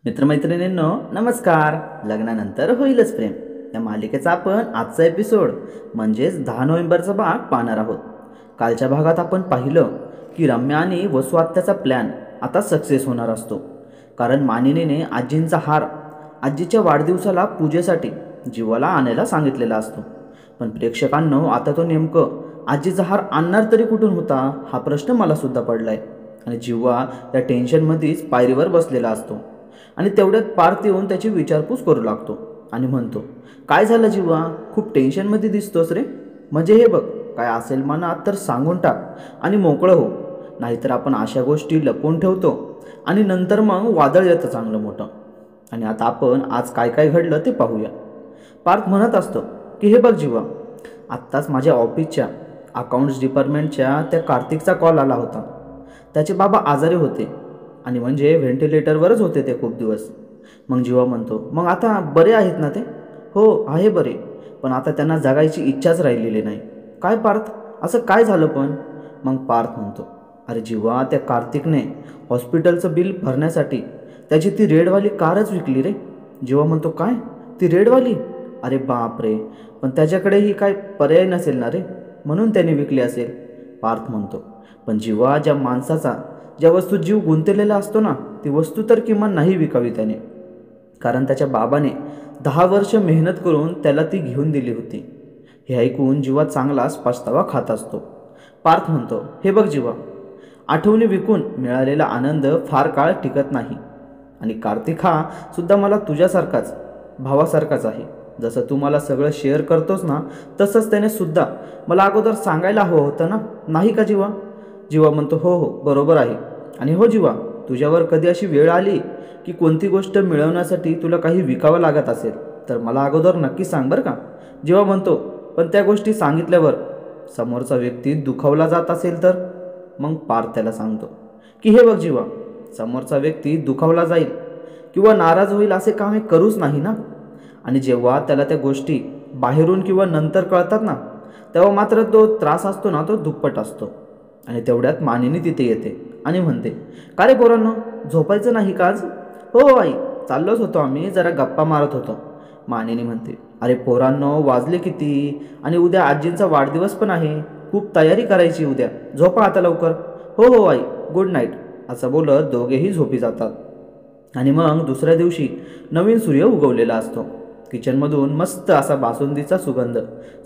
मित्रमैत्रिणींनो नमस्कार. लग्नानंतर होईलच प्रेम या मालिकेचा आपण आजचा एपिसोड म्हणजेच 10 नोव्हेंबरचा भाग पाहणार आहोत. कालच्या भागात आपण पाहिलं की रम्या आणि वसू आत्याचा प्लॅन आता सक्सेस होणार असतो, कारण मानिनीने आजींचा हार आजीच्या वाढदिवसाला पूजेसाठी जीवाला आणायला सांगितलेला असतो. पण प्रेक्षकांनो, आता तो नेमकं आजीचा हार आणणार तरी कुठून होता हा प्रश्न मला सुद्धा पडलाय. आणि जीवा या टेन्शनमध्येच पायरीवर बसलेला असतो आणि तेवढ्यात पार्थ येऊन त्याची विचारपूस करू लागतो आणि म्हणतो, काय झालं जीवा, खूप टेन्शनमध्ये दिसतोस रे. म्हणजे हे बघ, काय असेल मनात तर सांगून टाक आणि मोकळं हो, नाहीतर आपण अशा गोष्टी लपवून ठेवतो आणि नंतर मग वादळ येतं चांगलं मोठं. आणि आता आपण आज काय काय घडलं ते पाहूया. पार्थ म्हणत असतो की हे बघ जीवा, आत्ताच माझ्या ऑफिसच्या अकाउंट्स डिपार्टमेंटच्या त्या कार्तिकचा कॉल आला होता. त्याचे बाबा आजारी होते आणि म्हणजे व्हेंटिलेटरवरच होते ते खूप दिवस. मग जीवा म्हणतो, मग आता बरे आहेत ना ते? हो आहे बरे, पण आता त्यांना जगायची इच्छाच राहिलेली नाही. काय पार्थ, असं काय झालं पण? मग पार्थ म्हणतो, अरे जीवा, त्या कार्तिकने हॉस्पिटलचं बिल भरण्यासाठी त्याची ती रेडवाली कारच विकली रे. जीवा म्हणतो, काय ती रेडवाली? अरे बाप रे, पण त्याच्याकडेही काय पर्याय नसेल ना रे, म्हणून त्याने विकली असेल. पार्थ म्हणतो, पण जीवा, ज्या माणसाचा ज्या वस्तू जीव गुंतलेला असतो ना, ती वस्तू तर किमान नाही विकावी त्याने, कारण त्याच्या बाबाने 10 वर्ष मेहनत करून त्याला ती घेऊन दिली होती. हे ऐकून जीवा चांगलाच पछतावा खात असतो. पार्थ म्हणतो, हे बघ जीवा, आठवणी विकून मिळालेला आनंद फार काळ टिकत नाही. आणि कार्तिक हा सुद्धा मला तुझ्यासारखाच भावासारखाच आहे. जसं तू मला सगळं शेअर करतोस ना, तसंच त्याने सुद्धा मला अगोदर सांगायला हवं होतं ना, नाही का जीवा? जीवा म्हणतो, हो हो बरोबर आहे. आणि हो जीवा, तुझ्यावर कधी अशी वेळ आली की कोणती गोष्ट मिळवण्यासाठी तुला काही विकावं लागत असेल तर मला अगोदर नक्की सांग बरं का. जीवा म्हणतो, पण त्या गोष्टी सांगितल्यावर समोरचा व्यक्ती दुखावला जात असेल तर? मग पार्थ त्याला सांगतो की हे बघ जीवा, समोरचा व्यक्ती दुखावला जाईल किंवा नाराज होईल असे कामे करूच नाही ना. आणि जेव्हा त्याला त्या गोष्टी बाहेरून किंवा नंतर कळतात ना, तेव्हा मात्र तो त्रास असतो ना, तो दुप्पट असतो. आणि तेवढ्यात मानिनी तिथे येते आणि म्हणते, का रे पोरांनो, झोपायचं नाही का आज? हो आई, चाललोच होतो आम्ही, जरा गप्पा मारत होतो. मानिनी म्हणते, अरे पोरांनो, वाजले किती आणि उद्या आजींचा वाढदिवस पण आहे, खूप तयारी करायची उद्या, झोपा आता लवकर. हो हो आई, गुड नाईट, असं बोलत दोघेही झोपी जातात. आणि मग दुसऱ्या दिवशी नवीन सूर्य उगवलेला असतो. किचनमधून मस्त असा बासुंदीचा सुगंध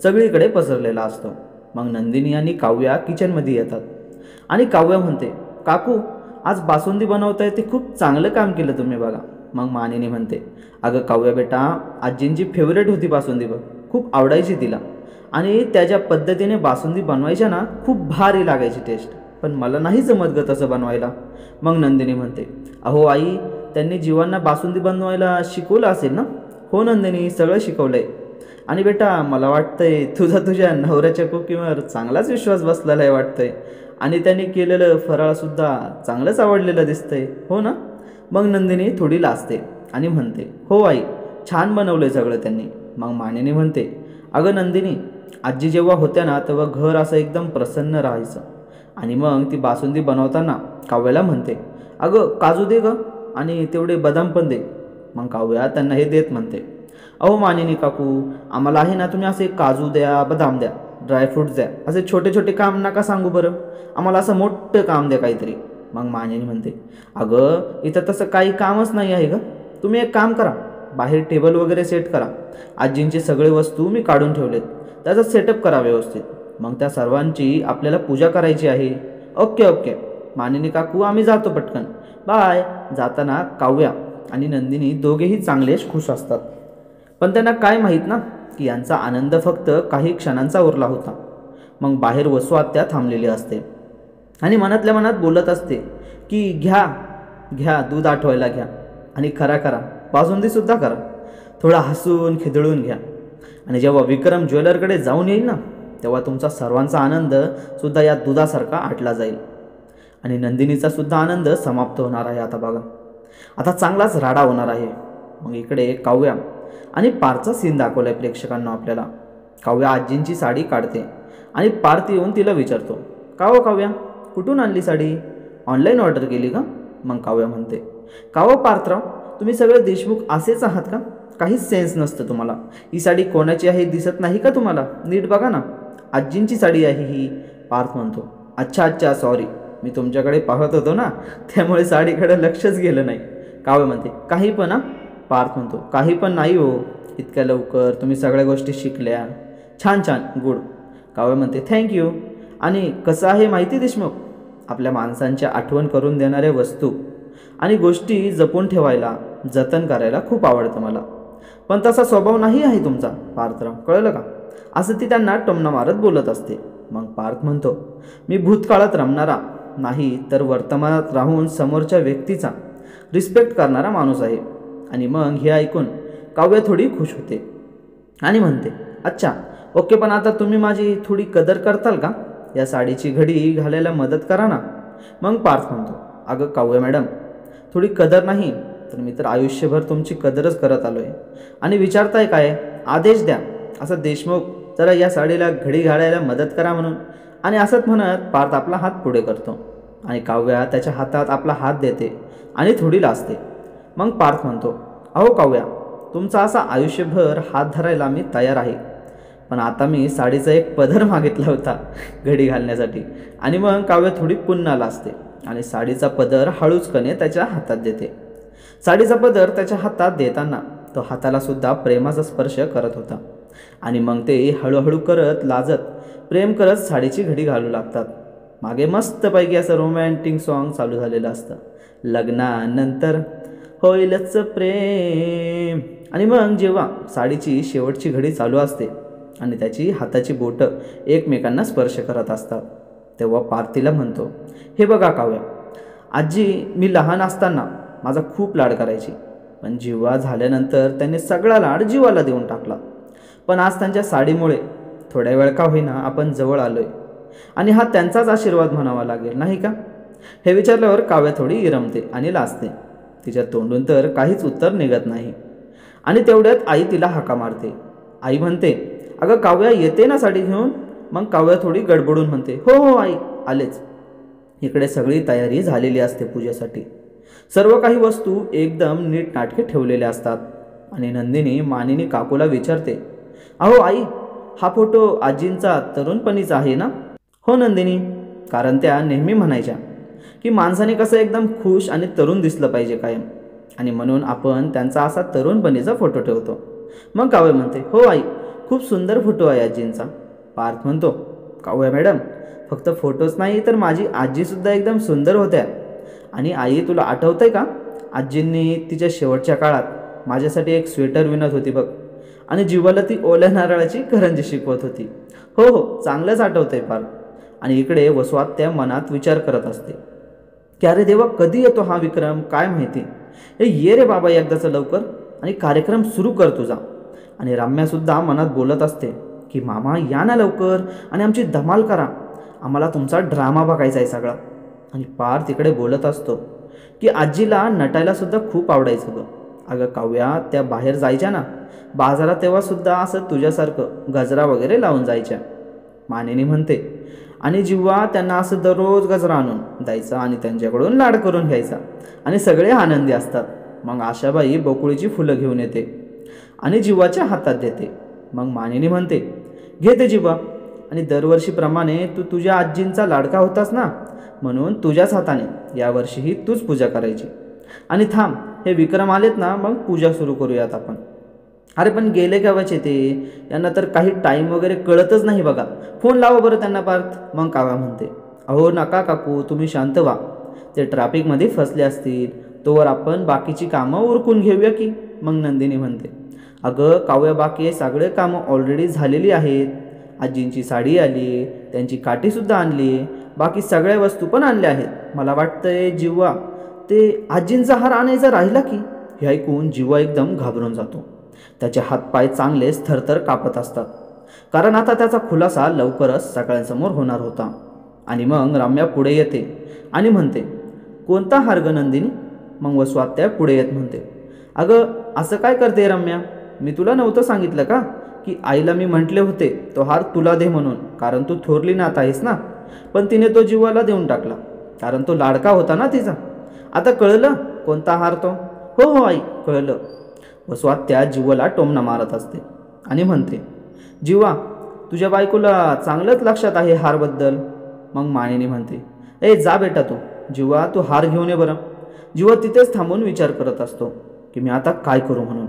सगळीकडे पसरलेला असतो. मग नंदिनी आणि काव्या किचनमध्ये येतात आणि काव्या म्हणते, काकू, आज बासुंदी बनवताय ते खूप चांगलं काम केलं तुम्ही बघा. मग मानिनी म्हणते, अगं काव्या बेटा, आजींची फेवरेट होती बासुंदी बघ, खूप आवडायची तिला आणि त्या ज्या पद्धतीने बासुंदी बनवायच्या ना, खूप भारी लागायची टेस्ट, पण मला नाही जमत ग तसं बनवायला. मग नंदिनी म्हणते, अहो आई, त्यांनी जीवांना बासुंदी बनवायला शिकवलं असेल ना? हो नंदिनी, सगळं शिकवलंय. आणि बेटा, मला वाटतंय तुझ्या नवऱ्याच्या कुकिंगवर चांगलाच विश्वास बसलेला आहे वाटतंय, आणि त्याने केलेलं फराळसुद्धा चांगलंच आवडलेलं दिसतंय, हो ना? मग नंदिनी थोडी लाजते आणि म्हणते, हो आई, छान बनवलंय सगळं त्यांनी. मग मानिनी म्हणते, अगं नंदिनी, आजी जेव्हा होत्या ना, तेव्हा घर असं एकदम प्रसन्न राहायचं. आणि मग ती बासुंदी बनवताना काव्याला म्हणते, अगं काजू दे ग, आणि तेवढे बदाम पण दे. मग काव्या त्यांना हे देत म्हणते, अहो मानिनी काकू, आम्हाला आहे ना, तुम्ही असे काजू द्या, बदाम द्या, ड्रायफ्रूट्स द्या, असे छोटे छोटे काम नका सांगू बरं, आम्हाला असं मोठं काम द्या काहीतरी. मग मानिनी म्हणते, अगं इथं तसं काही कामच नाही आहे ग, तुम्ही एक काम करा, बाहेर टेबल वगैरे सेट करा, आजींची सगळे वस्तू मी काढून ठेवलेत, त्याचा सेटअप करा व्यवस्थित, मग त्या सर्वांची आपल्याला पूजा करायची आहे. ओके ओके मानिनी काकू, आम्ही जातो पटकन, बाय. जाताना काव्या आणि नंदिनी दोघेही चांगलेच खुश असतात. पण त्यांना काय माहीत ना की यांचा आनंद फक्त काही क्षणांचा उरला होता. मग बाहेर वसू आत्या थांबलेली असते आणि मनातल्या मनात बोलत असते की घ्या घ्या, दूध आठवायला घ्या आणि खरा करा, बासुंदीसुद्धा करा, थोडा हसून खिदळून घ्या. आणि जेव्हा विक्रम ज्वेलरकडे जाऊन येईल ना, तेव्हा तुमचा सर्वांचा आनंद सुद्धा या दुधासारखा आटला जाईल. आणि नंदिनीचा सुद्धा आनंद समाप्त होणार आहे. आता बघा, आता चांगलाच राडा होणार आहे. मग इकडे काव्या आणि पार्थचा सीन दाखवलाय प्रेक्षकांना आपल्याला. काव्या आजींची साडी काढते आणि पार्थ येऊन तिला विचारतो, का हो काव्या, कुठून आणली साडी? ऑनलाईन ऑर्डर केली का? मग काव्या म्हणते, का हो पार्थराव, तुम्ही सगळे देशमुख असेच आहात का? काहीच सेन्स नसतं तुम्हाला. ही साडी कोणाची आहे दिसत नाही का तुम्हाला? नीट बघा ना. आजींची साडी आहे ही, पार्थ म्हणतो. अच्छा अच्छा, सॉरी, मी तुमच्याकडे पाहत होतो ना, त्यामुळे साडीकडे लक्षच गेलं नाही. काव्य म्हणते, काही पण हा? पार्थ म्हणतो, काही पण नाही हो, इतक्या लवकर तुम्ही सगळ्या गोष्टी शिकल्या. छान छान, गुड. काव्य म्हणते, थँक्यू. आणि कसं आहे माहिती देशमुख, आपल्या माणसांच्या आठवण करून देणाऱ्या वस्तू आणि गोष्टी जपून ठेवायला, जतन करायला खूप आवडतं मला. पण तसा स्वभाव नाही आहे तुमचा पार्थराव, कळलं का? असं ती त्यांना टोमणा मारत बोलत असते. मग पार्थ म्हणतो, मी भूतकाळात रमणारा नाही तर वर्तमानात राहून समोरच्या व्यक्तीचा रिस्पेक्ट करणारा माणूस आहे. आणि मग हे ऐकून काव्य थोडी खुश होते आणि म्हणते, अच्छा ओके, पण आता तुम्ही माझी थोडी कदर करताल का? या साडीची घडी घालायला मदत करा ना. मग पार्थ म्हणतो, अगं काव्य मॅडम, थोडी कदर नाही तर मी तर आयुष्यभर तुमची कदरच करत आलो आहे. आणि विचारताय काय? आदेश द्या. असं देशमुख, जरा या साडीला घडी घालायला मदत करा म्हणून. आणि असंच म्हणत पार्थ आपला हात पुढे करतो आणि काव्या त्याच्या हातात आपला हात देते आणि थोडी लाजते. मग पार्थ म्हणतो, अहो काव्या, तुमचा असा आयुष्यभर हात धरायला मी तयार आहे, पण आता मी साडीचा एक पदर मागितला होता घडी घालण्यासाठी. आणि मग काव्य थोडी पुन्हा लाजते आणि साडीचा पदर हळूचकने त्याच्या हातात देते. साडीचा पदर त्याच्या हातात देताना तो हाताला सुद्धा प्रेमाचा स्पर्श करत होता. आणि मग ते हळूहळू करत, लाजत, प्रेम करत साडीची घडी घालू लागतात. मागे मस्तपैकी असं रोमॅन्टिक सॉन्ग चालू झालेलं असतं, लग्नानंतर होईलच प्रेम. आणि मग जेव्हा साडीची शेवटची घडी चालू असते आणि त्याची हाताची बोटं एकमेकांना स्पर्श करत असतात, तेव्हा पार्थिला म्हणतो, हे बघा काव्या, आजी मी लहान असताना माझा खूप लाड करायची, पण जीवा झाल्यानंतर त्यांनी सगळा लाड जीवाला देऊन टाकला. पण आज त्यांच्या साडीमुळे थोड्या वेळ का होईना आपण जवळ आलोय, आणि हा त्यांचाच आशीर्वाद म्हणावा लागेल नाही का? हे विचारल्यावर काव्या थोडी इरमते आणि लाजते. तिच्या तोंडून तर काहीच उत्तर निघत नाही. आणि तेवढ्यात आई तिला हाका मारते. आई म्हणते, अगं काव्या, येते ना साडी घेऊन? मग काव्या थोडी गडबडून म्हणते, हो हो आई, आलेच. इकडे सगळी तयारी झालेली असते पूजेसाठी. सर्व काही वस्तू एकदम नीटनाटके ठेवलेल्या असतात. आणि नंदिनी मानिनी काकूला विचारते, अहो आई, हा फोटो आजींचा तरुणपणीचा आहे ना? हो नंदिनी, कारण त्या नेहमी म्हणायच्या की माणसाने कसं एकदम खुश आणि तरुण दिसलं पाहिजे कायम, आणि म्हणून आपण त्यांचा असा तरुणपणीचा फोटो ठेवतो. मग काव्य म्हणते, हो आई, खूप सुंदर फोटो आहे आजींचा. पार्थ म्हणतो, काव्य मॅडम, फक्त फोटोच नाही तर माझी आजीसुद्धा एकदम सुंदर होत्या. आणि आई, तुला आठवतंय का, आजींनी तिच्या शेवटच्या काळात माझ्यासाठी एक स्वेटर विणत होती बघ, आणि जीवाला ती ओल्या नारळाची करंजी शिकवत होती. हो हो, चांगलंच आठवतंय पार्थ. आणि इकडे वसवात्या मनात विचार करत असते की अरे देवा, कधी येतो हा विक्रम, काय माहिती. ये रे बाबा एकदाचं लवकर आणि कार्यक्रम सुरू कर तुझा. आणि रम्यासुद्धा मनात बोलत असते की मामा या ना लवकर आणि आमची धमाल करा, आम्हाला तुमचा ड्रामा बघायचा आहे सगळा. आणि पार्थ तिकडे बोलत असतो की आजीला नटायला सुद्धा खूप आवडायचं गं. अगं काव्या, त्या बाहेर जायच्या ना बाजारात, तेव्हासुद्धा असं तुझ्यासारखं गजरा वगैरे लावून जायच्या. मानिनी म्हणते, आणि जेव्हा त्यांना असं दररोज गजरा आणून द्यायचा आणि त्यांच्याकडून लाड करून घ्यायचा आणि सगळे आनंदी असतात. मग आशाबाई बकुळीची फुलं घेऊन येते आणि जीवाच्या हातात देते. मग मानिनी म्हणते, घे ते जीवा, आणि दरवर्षीप्रमाणे तू तुझ्या आजींचा लाडका होतास ना, म्हणून तुझ्याच हाताने यावर्षीही तूच पूजा करायची. आणि थांब, हे विक्रम आलेत ना, मग पूजा सुरू करूयात आपण. अरे पण गेले केव्हाचे ते, यांना तर काही टाईम वगैरे कळतच नाही बघा, फोन लावा बरं त्यांना पार्थ. मग काव्या म्हणते, अहो नका काकू, तुम्ही शांत व्हा, ते ट्रॅफिकमध्ये फसले असतील, तोवर आपण बाकीची कामं उरकून घेऊया की. मग नंदिनी म्हणते, अगं काव्या, बाकी सगळे कामं ऑलरेडी झालेली आहेत. आजींची साडी आली, त्यांची काठीसुद्धा आणली, बाकी सगळ्या वस्तू पण आणल्या आहेत. मला वाटतंय जीवा, ते आजींचा हार आणायचा राहिला की. हे ऐकून जीवा एकदम घाबरून जातो. त्याचे हातपाय चांगलेच थरथर कापत असतात, कारण आता त्याचा खुलासा लवकरच सगळ्यांसमोर होणार होता. आणि मग रम्या पुढे येते आणि म्हणते, कोणता हार ग नंदिनी? मग वसवात्या पुढे येत म्हणते, अगं असं काय करते रम्या, मी तुला नव्हतं सांगितलं का की आईला मी म्हटले होते तो हार तुला दे म्हणून, कारण तू थोरली नात आहेस ना. पण तिने तो जीवाला देऊन टाकला, कारण तो लाडका होता ना तिचा. आता कळलं कोणता हार तो? हो हो आई, कळलं. वसू आत्या जीवाला टोमणा मारत असते आणि म्हणते, जीवा, तुझ्या बायकोला चांगलंच लक्षात आहे हारबद्दल. मग मानिनी म्हणते, ए जा बेटा तू, जीवा तू हार घेऊन ये बरं. जीवा तिथेच थांबून विचार करत असतो की मी आता काय करू म्हणून.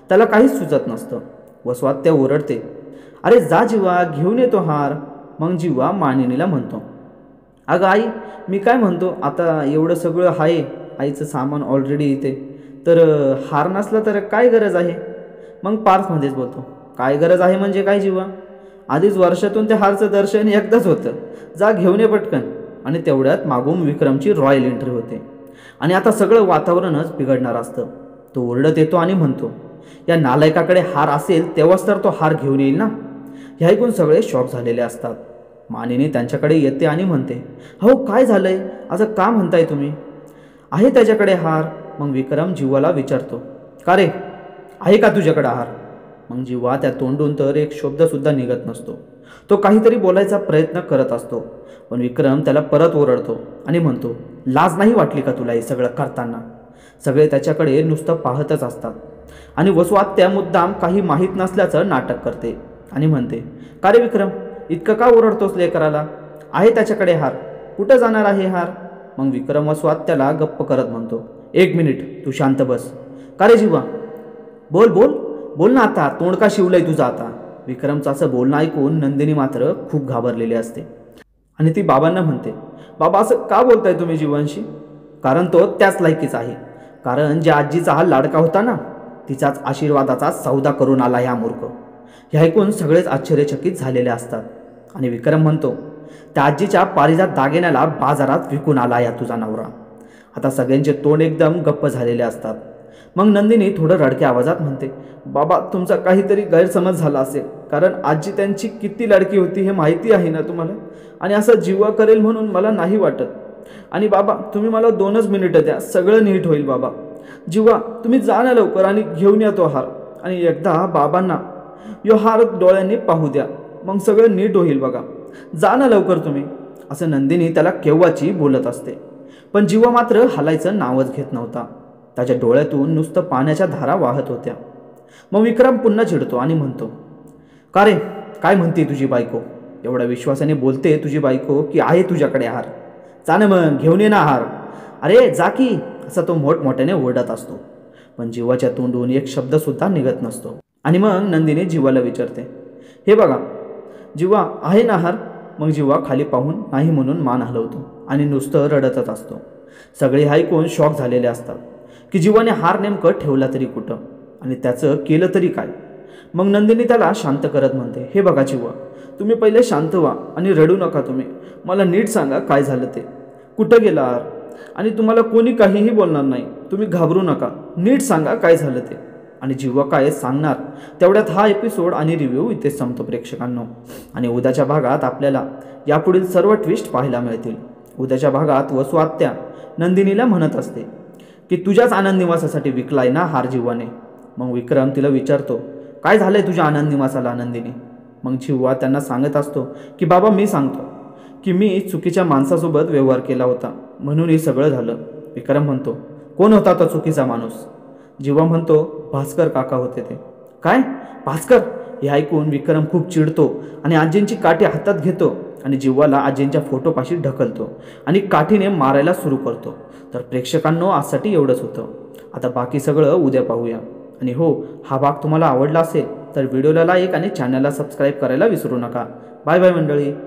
त्याला काहीच सुचत नसतं. वसू आत्या ओरडते, अरे जा जीवा, घेऊन येतो हार. मग जीवा मानिनीला म्हणतो, अगं आई, मी काय म्हणतो, आता एवढं सगळं आहे, आईचं सामान ऑलरेडी इथे, तर हार नसला तर काय गरज आहे. मग पार्थमध्येच बोलतो, काय गरज आहे म्हणजे काय जीवा, आधीच वर्षातून त्या हारचं दर्शन एकदाच होतं, जा घेऊन ये पटकन. आणि तेवढ्यात मागून विक्रमची रॉयल एंट्री होते आणि आता सगळं वातावरणच बिघडणार असतं. तो ओरडत येतो आणि म्हणतो, या नालायकाकडे हार असेल तेव्हाच तर तो हार घेऊन येईल ना. हे ऐकून सगळे शॉक झालेले असतात. मानिनी त्यांच्याकडे येते आणि म्हणते, हो काय झालंय, असं का म्हणताय तुम्ही, आहे त्याच्याकडे हार. मग विक्रम जीवाला विचारतो, का रे, आहे का तुझ्याकडे हार. मग जीवा त्या तोंडून तर एक शब्दसुद्धा निघत नसतो. तो काहीतरी बोलायचा प्रयत्न करत असतो, पण विक्रम त्याला परत ओरडतो आणि म्हणतो, लाज नाही वाटली का तुला हे सगळं करताना. सगळे त्याच्याकडे नुसतं पाहतच असतात आणि वसू आत्या मुद्दाम काही माहीत नसल्याचं नाटक करते आणि म्हणते, का रे विक्रम, इतकं का ओरडतोस लेकराला, आहे त्याच्याकडे हार, कुठं जाणार आहे हार. मग विक्रम वसू आत्याला गप्प करत म्हणतो, एक मिनिट तू शांत बस. का रे जीवा, बोल बोल बोल ना आता, तोंड का शिवलंय तुझं आता. विक्रमचं असं बोलणं ऐकून नंदिनी मात्र खूप घाबरलेली असते आणि ती बाबांना म्हणते, बाबा असं का बोलताय तुम्ही जीवांशी, कारण तो त्याच लायकीचा आहे. कारण ज्या आजीचा हा लाडका होता ना, तिचाच आशीर्वादाचा सौदा करून आला ह्या मूर्ख. हे ऐकून सगळेच आश्चर्यचकित झालेले असतात आणि विक्रम म्हणतो, त्या आजीच्या पारिजात दागिन्याला बाजारात विकून आला या तुझा नवरा. आता सगळ्यांचे तोंड एकदम गप्प झालेले असतात. मग नंदिनी थोडं रडक्या आवाजात म्हणते, बाबा तुमचा काहीतरी गैरसमज झाला असेल, कारण आजी त्यांची किती लाडकी होती हे माहिती आहे ना तुम्हाला, आणि असं जीवा करेल म्हणून मला नाही वाटत. आणि बाबा तुम्ही मला 2च मिनिटं द्या, सगळं नीट होईल बाबा. जीवा तुम्ही जा ना लवकर आणि घेऊन या तो हार, आणि एकदा बाबांना यो हार डोळ्यांनी पाहू द्या, मग सगळं नीट होईल बघा, जा ना लवकर तुम्ही. असं नंदिनी त्याला केव्हाची बोलत असते, पण जीवा मात्र हलायचं नावच घेत नव्हता. त्याच्या डोळ्यातून नुसतं पाण्याच्या धारा वाहत होत्या. मग विक्रम पुन्हा चिडतो आणि म्हणतो, का रे, काय म्हणते तुझी बायको, एवढ्या विश्वासाने बोलते तुझी बायको की आहे तुझ्याकडे हार, जा ना मग घेऊन ये ना हार, अरे जा की. असा तो मोठमोठ्याने ओरडत असतो, पण जीवाच्या तोंडून एक शब्दसुद्धा निघत नसतो. आणि मग नंदिनी जीवाला विचारते, हे बघा जीवा, आहे ना हार. मग जीवा खाली पाहून नाही म्हणून मान हलवतो आणि नुसतं रडतच असतो. सगळे ऐकून शॉक झालेले असतात की जीवाने हार नेमकं ठेवला तरी कुठं आणि त्याचं केलं तरी काय. मग नंदिनी त्याला शांत करत म्हणते, हे बघा जीवा, तुम्ही पहिले शांत व्हा आणि रडू नका. तुम्ही मला नीट सांगा काय झालं ते, कुठं गेला हार, आणि तुम्हाला कोणी काहीही बोलणार नाही, तुम्ही घाबरू नका, नीट सांगा काय झालं ते. आणि जीवा काय सांगणार तेवढ्यात हा एपिसोड आणि रिव्ह्यू इथे संपतो प्रेक्षकांनो. आणि उद्याच्या भागात आपल्याला यापुढील सर्व ट्विस्ट पाहायला मिळतील. उद्याच्या भागात वसू आत्या नंदिनीला म्हणत असते की तुझ्याच आनंद निवासासाठी विकलाय ना हार जीवाने. मग विक्रम तिला विचारतो, काय झालंय तुझ्या आनंद निवासाला नंदिनी. मग जीवा त्यांना सांगत असतो की बाबा मी सांगतो की मी चुकीच्या माणसासोबत व्यवहार केला होता म्हणून हे सगळं झालं. विक्रम म्हणतो, कोण होता तो चुकीचा माणूस. जीवा म्हणतो, भास्कर काका होते ते. काय, भास्कर. हे ऐकून विक्रम खूप चिडतो आणि आजींची काठी हातात घेतो आणि जीवाला आजींच्या फोटोपाशी ढकलतो आणि काठीने मारायला सुरू करतो. तर प्रेक्षकांनो आजसाठी एवढंच होतं. आता बाकी सगळं उद्या पाहूया. आणि हो, हा भाग तुम्हाला आवडला असेल तर व्हिडिओला लाईक आणि चॅनलला सबस्क्राईब करायला विसरू नका. बाय बाय मंडळी.